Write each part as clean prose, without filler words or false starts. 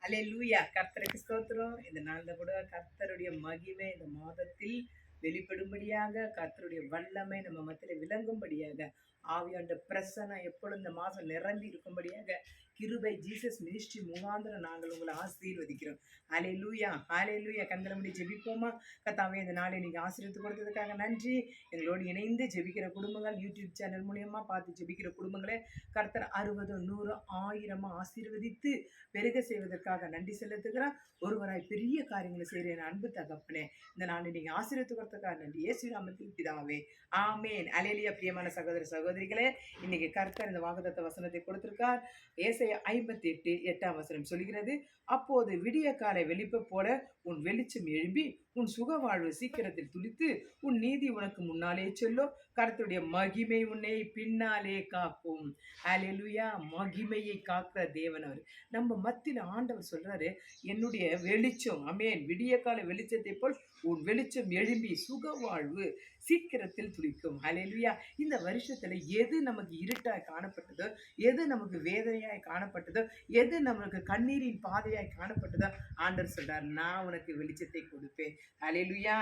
அல்லேலூயா. கர்த்தருக்கு ஸ்தோத்திரம். இந்த நாள்ல கூட கர்த்தருடைய மகிமை இந்த மாதத்தில் வெளிப்படும்படியாக, கர்த்தருடைய வல்லமை நம்ம மத்தியில விளங்கும்படியாக, ஆவியாண்ட பிரசன்னம் எப்பொழுதும் இந்த மாதம் நிரம்பி இருக்கும்படியாக, கிருபை ஜீசஸ் மினிஸ்ட்ரி முகாந்திரம் நாங்கள் உங்களை ஆசீர்வதிக்கிறோம். அல்லேலூயா, அல்லேலூயா. கண்களை மூடி ஜெபிப்போமா? கர்த்தாவே, இந்த நாளை நீங்க ஆசீர்வதித்து கொடுத்ததுக்காக நன்றி. எங்களோடு இணைந்து ஜெபிக்கிற குடும்பங்கள், யூடியூப் சேனல் மூலியமா பார்த்து ஜெபிக்கிற குடும்பங்களே கர்த்தர் 60, 100, 1000 ஆசீர்வதித்து பெருக செய்வதற்காக நன்றி செலுத்துகிறேன். ஒருவராய் பெரிய காரியங்களை செய்கிறேன் அன்பு தகப்பனே. இந்த நாளை நீங்க ஆசீர்வதித்து கொடுத்ததுக்காக நன்றி. இயேசு நாமத்தில் பிதாவே, ஆமேன். அல்லேலூயா. பிரியமான சகோதர சகோதரிகளே, இன்னைக்கு கர்த்தர் இந்த வாக்குத்தத்த வசனத்தை கொடுத்திருக்கார். ஏசாயா 58 8ஆம் வசனம் சொல்கிறது, அப்போது விடிய காலை வெளிப்ப போல உன் வெளிச்சம் எழும்பி உன் சுக வாழ்வு சீக்கிரத்தில் துளித்து உன் நீதி உனக்கு முன்னாலே செல்லும், கர்த்தருடைய மகிமை உன்னை பின்னாலே காக்கும். அல்லேலூயா. மகிமையை காக்கிற தேவன் அவர். நம்ம மத்தியில ஆண்டவர் சொல்றாரு, என்னுடைய வெளிச்சம், அமேன், விடிய கால வெளிச்சத்தை போல் உன் வெளிச்சம் எழும்பி சுக வாழ்வு சீக்கிரத்தில் துளிக்கும். அல்லேலூயா. இந்த வருஷத்துல எது நமக்கு இருட்டாய் காணப்பட்டதோ, எது நமக்கு வேதனையாய் காணப்பட்டதோ, எது நமக்கு கண்ணீரின் பாதையாய் காணப்பட்டதோ, ஆண்டவர் சொல்றார், நான் உனக்கு வெளிச்சத்தை கொடுப்பேன். அல்லேலூயா.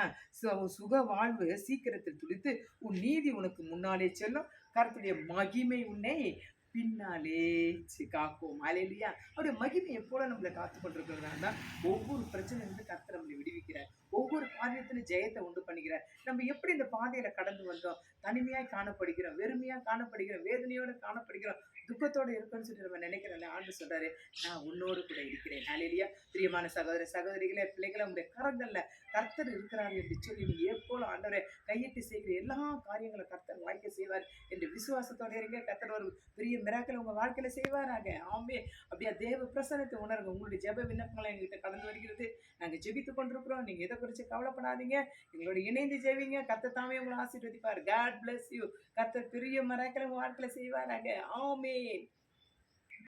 சுக வாழ்வு சீக்கிரத்தில் துளித்து உன் நீதி உனக்கு முன்னாலே செல்லும், கர்த்தருடைய மகிமை உன்னை பின்னாலே காக்கும். அல்லேலூயா. அவருடைய மகிமை எப்போல நம்மளை காத்து கொண்டிருக்கிறதா, ஒவ்வொரு பிரச்சனையிலிருந்து கர்த்தர் நம்மளை விடுவிக்கிறார். ஒவ்வொரு காரியத்திலும் ஜெயத்தை உண்டு பண்ணுகிறார். நம்ம எப்படி இந்த பாதையில கடந்து வந்தோம்? தனிமையாய் காணப்படுகிறோம், வெறுமையா காணப்படுகிறோம், வேதனையோடு காணப்படுகிறோம், துக்கத்தோடு இருக்குன்னு சொல்லி நம்ம நினைக்கிறோம்ல. ஆண்டு சொல்றாரு, நான் உன்னோடு கூட இருக்கிறேன். அல்லேலூயா. பிரியமான சகோதர சகோதரிகளே, பிள்ளைகளை உங்களுடைய கரங்கள்ல கர்த்தர் இருக்கிறார் என்று சொல்லி நீங்க எப்போல ஆண்டவரை கையிட்டு செய்கிற எல்லா காரியங்களும் கர்த்தர் வாய்க்க செய்வார் என்று விசுவாசத்தோட இருங்க. கர்த்தர் ஒரு பெரிய மிராக்கள் உங்க வாழ்க்கையில செய்வாராக. ஆமே. அப்படியே தேவ பிரசனத்தை உணர்ங்க. உங்களுடைய ஜெப விண்ணப்பங்களை எங்ககிட்ட கடந்து வருகிறது. நாங்க ஜெபித்து கொண்டிருக்கிறோம். நீங்க எதை குறித்து கவலைப்படாதீங்க. எங்களோட இணைந்து ஜெபிங்க. கர்த்தர் தாமே உங்களை ஆசீர்வதிப்பார். God bless you. கர்த்தர் பெரிய மிராக்கள் உங்க வாழ்க்கையில செய்வாராக. ஆமென்.